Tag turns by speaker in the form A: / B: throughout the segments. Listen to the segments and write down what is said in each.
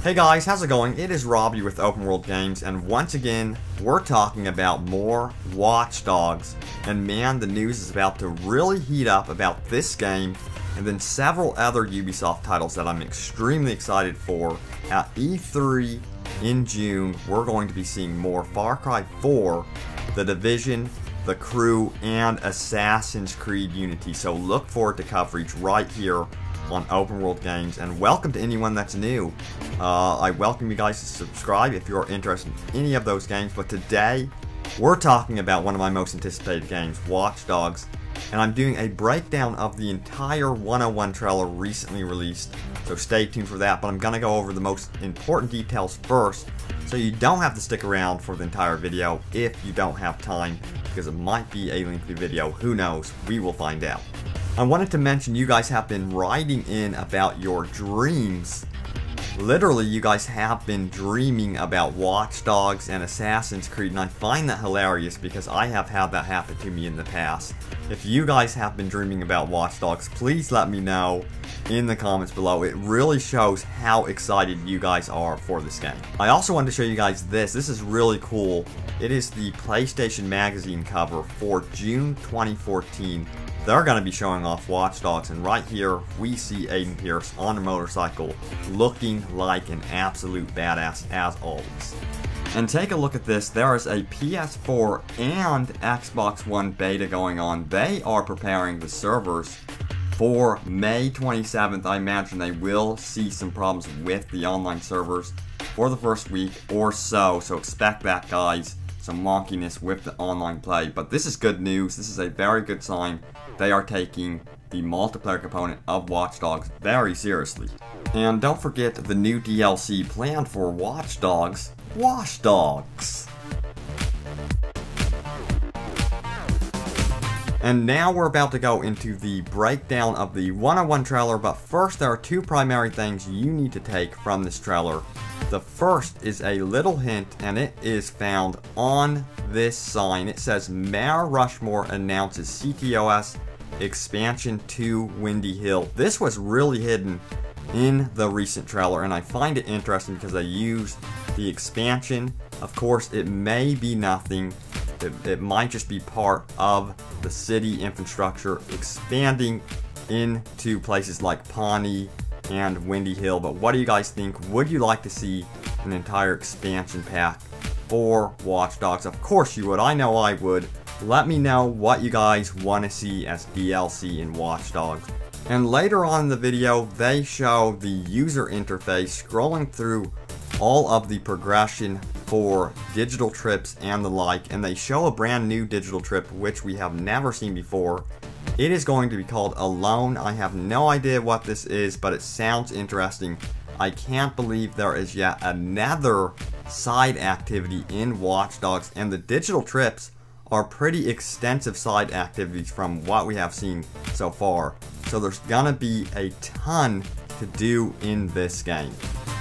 A: Hey guys, how's it going? It is Robbie with Open World Games, and once again, we're talking about more Watch Dogs. And man, the news is about to really heat up about this game, and then several other Ubisoft titles that I'm extremely excited for. At E3 in June, we're going to be seeing more Far Cry 4, The Division, The Crew, and Assassin's Creed Unity. So look forward to coverage right here on Open World Games, and welcome to anyone that's new. I welcome you guys to subscribe if you're interested in any of those games, but today we're talking about one of my most anticipated games, Watch Dogs, and I'm doing a breakdown of the entire 101 trailer recently released, so stay tuned for that. But I'm going to go over the most important details first, so you don't have to stick around for the entire video if you don't have time, because it might be a lengthy video. Who knows? We will find out. I wanted to mention you guys have been writing in about your dreams. Literally, you guys have been dreaming about Watch Dogs and Assassin's Creed, and I find that hilarious because I have had that happen to me in the past. If you guys have been dreaming about Watch Dogs, please let me know in the comments below. It really shows how excited you guys are for this game. I also wanted to show you guys this. This is really cool. It is the PlayStation Magazine cover for June 2014. They're going to be showing off Watch Dogs, and right here we see Aiden Pierce on a motorcycle looking like an absolute badass as always. And take a look at this. There is a PS4 and Xbox One beta going on. They are preparing the servers for May 27th. I imagine they will see some problems with the online servers for the first week or so, so expect that, guys. Some wonkiness with the online play, but this is good news. This is a very good sign. They are taking the multiplayer component of Watch Dogs very seriously. And don't forget the new DLC planned for Watch Dogs, Watch Dogs. And now we're about to go into the breakdown of the 101 trailer, but first there are two primary things you need to take from this trailer. The first is a little hint, and it is found on this sign. It says Mayor Rushmore announces CTOS expansion to Windy Hill. This was really hidden in the recent trailer, and I find it interesting because they use the expansion. Of course, it may be nothing. It might just be part of the city infrastructure expanding into places like Pawnee and Windy Hill. But what do you guys think? Would you like to see an entire expansion pack for Watch Dogs? Of course you would. I know I would. Let me know what you guys want to see as DLC in Watch Dogs. And later on in the video, they show the user interface scrolling through all of the progression for digital trips and the like, and they show a brand new digital trip which we have never seen before. It is going to be called Alone. I have no idea what this is, but it sounds interesting. I can't believe there is yet another side activity in Watch Dogs, and the digital trips are pretty extensive side activities from what we have seen so far. So there's gonna be a ton to do in this game.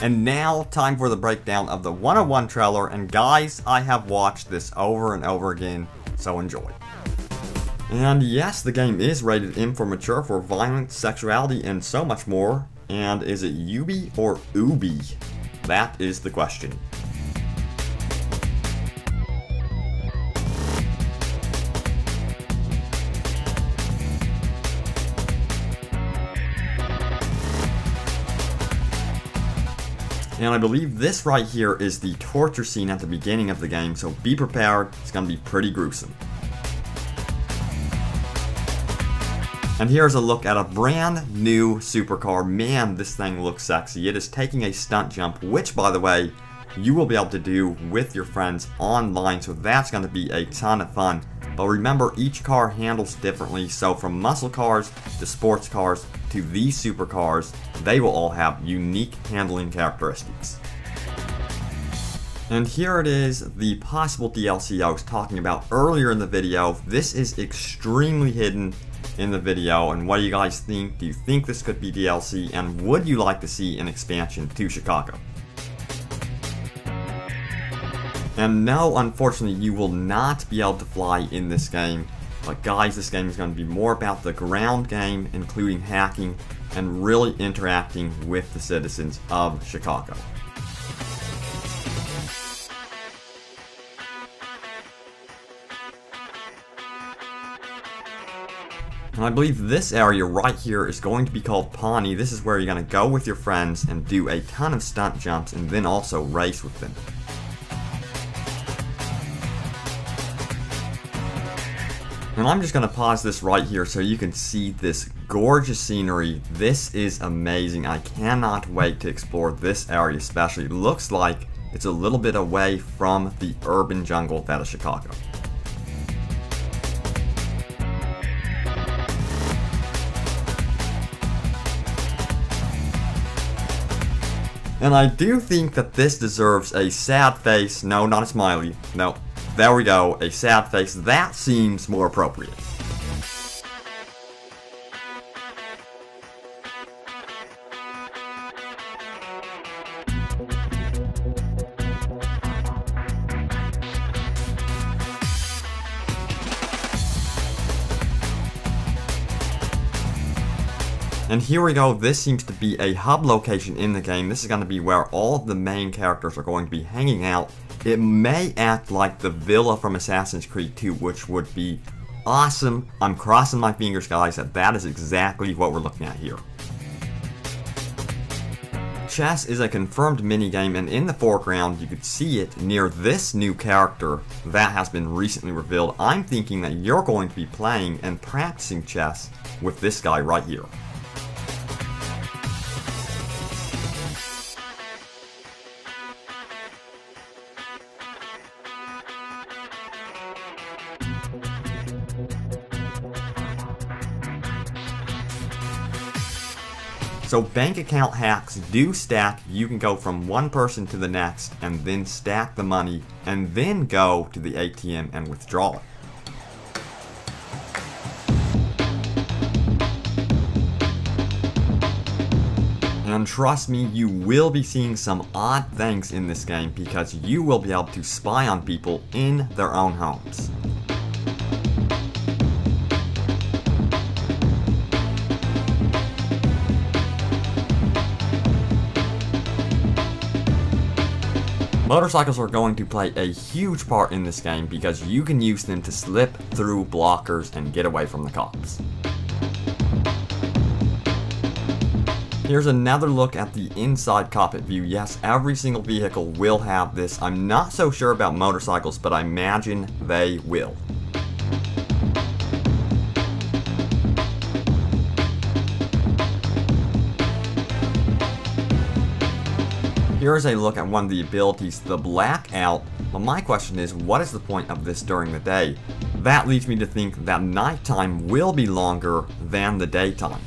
A: And now, time for the breakdown of the 101 trailer, and guys, I have watched this over and over again, so enjoy. And yes, the game is rated M for mature for violence, sexuality, and so much more. And is it Ubi or Ubi? That is the question. And I believe this right here is the torture scene at the beginning of the game, so be prepared. It's going to be pretty gruesome. And here's a look at a brand new supercar. Man, this thing looks sexy. It is taking a stunt jump, which, by the way, you will be able to do with your friends online, so that's going to be a ton of fun. But remember, each car handles differently, so from muscle cars to sports cars to these supercars, they will all have unique handling characteristics. And here it is, the possible DLC I was talking about earlier in the video. This is extremely hidden in the video, and what do you guys think? Do you think this could be DLC, and would you like to see an expansion to Chicago? And no, unfortunately, you will not be able to fly in this game. But guys, this game is going to be more about the ground game, including hacking and really interacting with the citizens of Chicago. And I believe this area right here is going to be called Pawnee. This is where you're going to go with your friends and do a ton of stunt jumps and then also race with them. And I'm just going to pause this right here so you can see this gorgeous scenery. This is amazing. I cannot wait to explore this area especially. It looks like it's a little bit away from the urban jungle that is Chicago. And I do think that this deserves a sad face. No, not a smiley. No. There we go, a sad face. That seems more appropriate. And here we go, this seems to be a hub location in the game. This is going to be where all of the main characters are going to be hanging out. It may act like the villa from Assassin's Creed 2, which would be awesome. I'm crossing my fingers, guys, that is exactly what we're looking at here. Chess is a confirmed minigame, and in the foreground you could see it near this new character that has been recently revealed. I'm thinking that you're going to be playing and practicing chess with this guy right here. So bank account hacks do stack. You can go from one person to the next and then stack the money and then go to the ATM and withdraw it. And trust me, you will be seeing some odd things in this game because you will be able to spy on people in their own homes. Motorcycles are going to play a huge part in this game because you can use them to slip through blockers and get away from the cops. Here's another look at the inside cockpit view. Yes, every single vehicle will have this. I'm not so sure about motorcycles, but I imagine they will. Here's a look at one of the abilities, the blackout. Well, my question is, what is the point of this during the day? That leads me to think that nighttime will be longer than the daytime.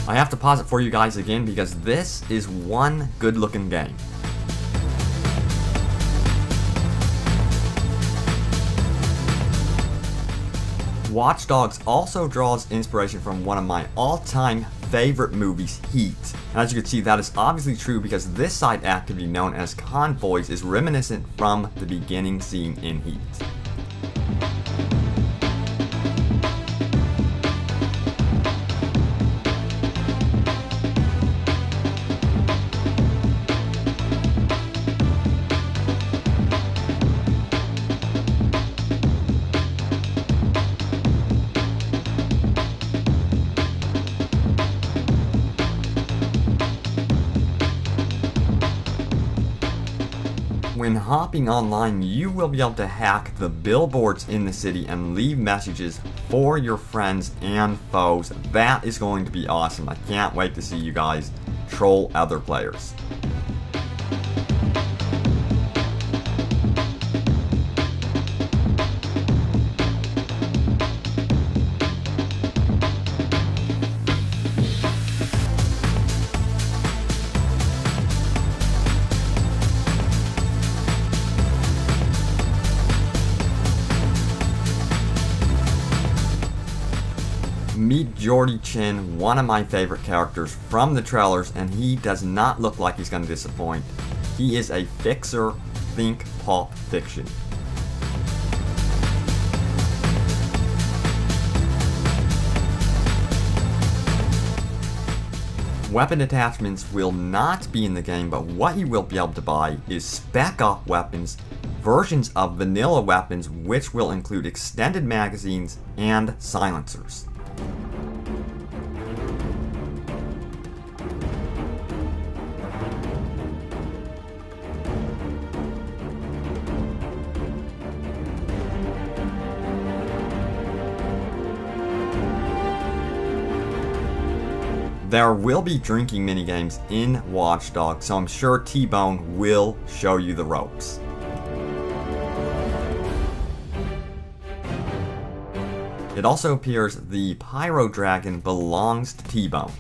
A: I have to pause it for you guys again because this is one good looking game. Watch Dogs also draws inspiration from one of my all-time favorite movies, Heat. And as you can see, that is obviously true because this side activity known as convoys is reminiscent from the beginning scene in Heat. When hopping online, you will be able to hack the billboards in the city and leave messages for your friends and foes. That is going to be awesome. I can't wait to see you guys troll other players. Meet Jordy Chin, one of my favorite characters from the trailers, and he does not look like he's going to disappoint. He is a fixer, think Pulp Fiction. weapon attachments will not be in the game, but what you will be able to buy is spec-op weapons, versions of vanilla weapons which will include extended magazines and silencers. There will be drinking minigames in Watch Dogs, so I'm sure T-Bone will show you the ropes. It also appears the Pyro Dragon belongs to T-Bone.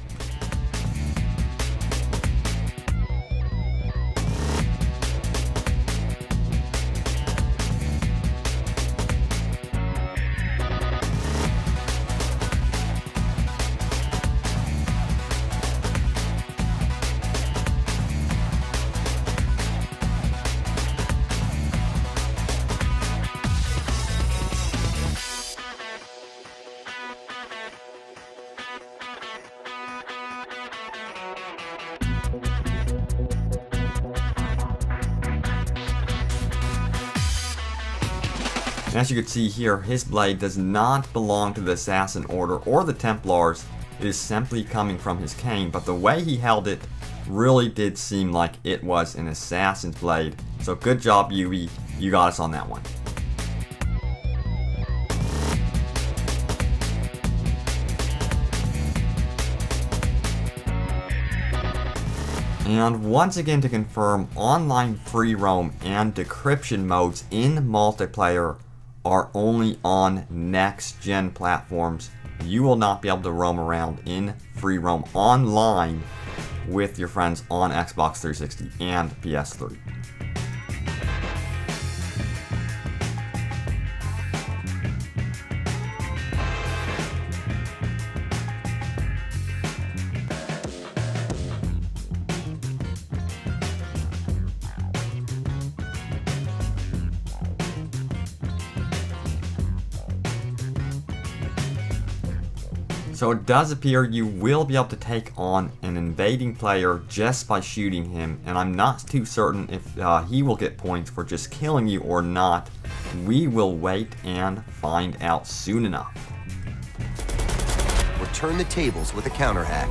A: As you can see here, his blade does not belong to the Assassin Order or the Templars. It is simply coming from his cane, but the way he held it really did seem like it was an assassin's blade. So good job, Ubi. You got us on that one. And once again, to confirm, online free roam and decryption modes in multiplayer are only on next-gen platforms. You will not be able to roam around in free roam online with your friends on Xbox 360 and PS3. So it does appear you will be able to take on an invading player just by shooting him, and I'm not too certain if he will get points for just killing you or not. We will wait and find out soon enough.
B: Or turn the tables with a counter hack.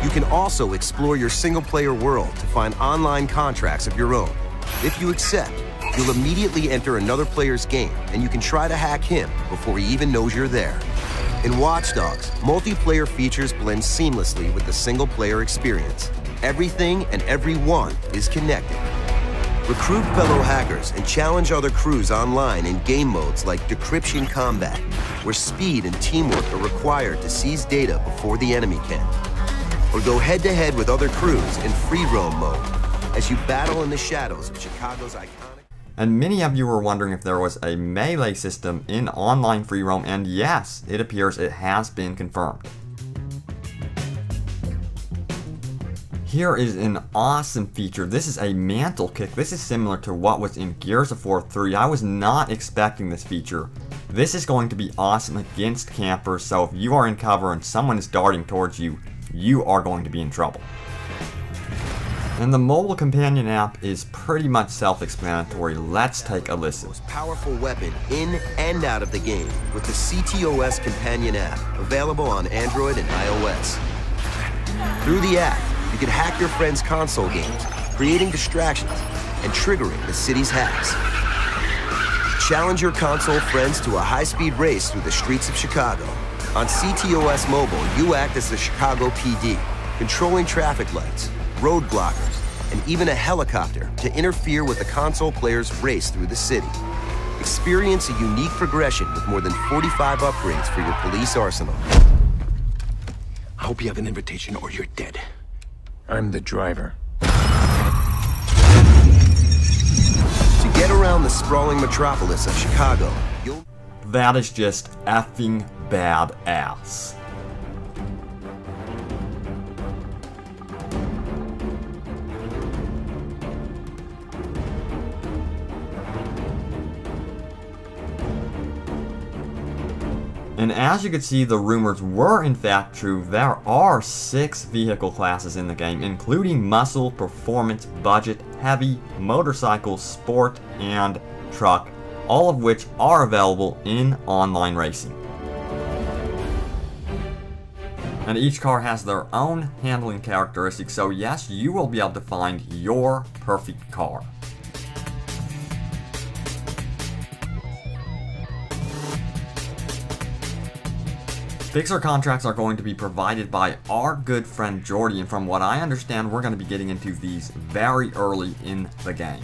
B: You can also explore your single-player world to find online contracts of your own. If you accept, you'll immediately enter another player's game, and you can try to hack him before he even knows you're there. In Watch Dogs, multiplayer features blend seamlessly with the single-player experience. Everything and everyone is connected. Recruit fellow hackers and challenge other crews online in game modes like Decryption Combat, where speed and teamwork are required to seize data before the enemy can. Or go head-to-head with other crews in free roam mode as you battle in the shadows of Chicago's iconic...
A: And many of you were wondering if there was a melee system in online free roam, and yes, it appears it has been confirmed. Here is an awesome feature. This is a mantle kick. This is similar to what was in Gears of War 3. I was not expecting this feature. This is going to be awesome against campers, so if you are in cover and someone is darting towards you, you are going to be in trouble. And the mobile companion app is pretty much self-explanatory. Let's take a listen.
B: Most powerful weapon in and out of the game with the CTOS companion app, available on Android and iOS. Through the app, you can hack your friends' console games, creating distractions and triggering the city's hacks. Challenge your console friends to a high-speed race through the streets of Chicago. On CTOS Mobile, you act as the Chicago PD, controlling traffic lights, road blockers, and even a helicopter to interfere with the console player's race through the city. Experience a unique progression with more than 45 upgrades for your police arsenal.
C: I hope you have an invitation or you're dead. I'm the driver.
B: To get around the sprawling metropolis of Chicago, you'll...
A: That is just effing badass. And as you can see, the rumors were in fact true. There are 6 vehicle classes in the game, including muscle, performance, budget, heavy, motorcycle, sport, and truck, all of which are available in online racing. And each car has their own handling characteristics, so yes, you will be able to find your perfect car. Fixer contracts are going to be provided by our good friend Jordy, and from what I understand, we're going to be getting into these very early in the game.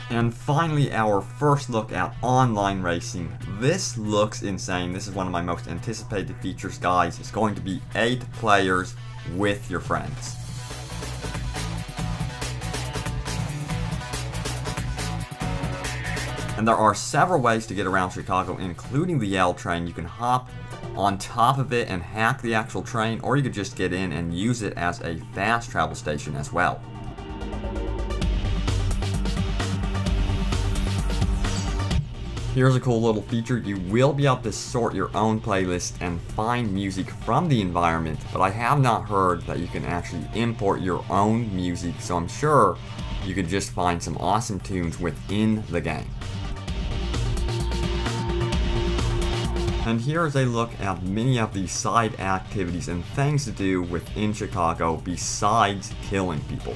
A: And finally, our first look at online racing. This looks insane. This is one of my most anticipated features, guys. It's going to be 8 players with your friends. And there are several ways to get around Chicago, including the L train. You can hop on top of it and hack the actual train, or you could just get in and use it as a fast travel station as well. Here's a cool little feature. You will be able to sort your own playlist and find music from the environment, but I have not heard that you can actually import your own music, so I'm sure you could just find some awesome tunes within the game. And here is a look at many of the side activities and things to do within Chicago besides killing people.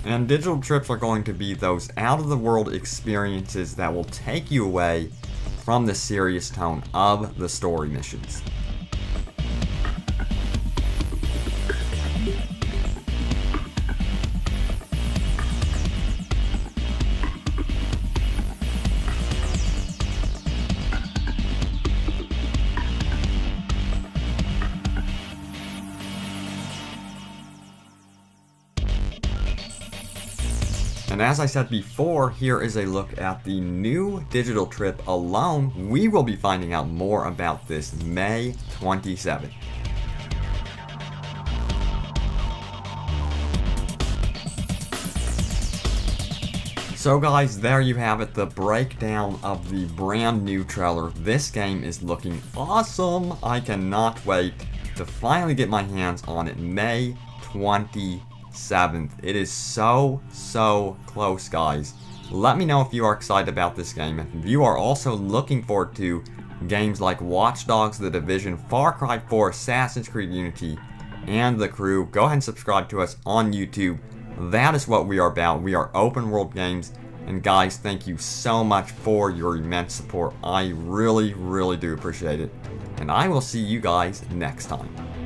A: And digital trips are going to be those out-of-the-world experiences that will take you away from the serious tone of the story missions. And as I said before, here is a look at the new digital trip alone. We will be finding out more about this May 27th. So guys, there you have it, the breakdown of the brand new trailer. This game is looking awesome. I cannot wait to finally get my hands on it May 27th. It is so close, guys. Let me know if you are excited about this game, and if you are also looking forward to games like Watch Dogs, The Division, Far Cry 4, Assassin's Creed Unity, and The Crew. Go ahead and subscribe to us on YouTube. That is what we are about. We are open world games, and guys, thank you so much for your immense support. I really do appreciate it, and I will see you guys next time.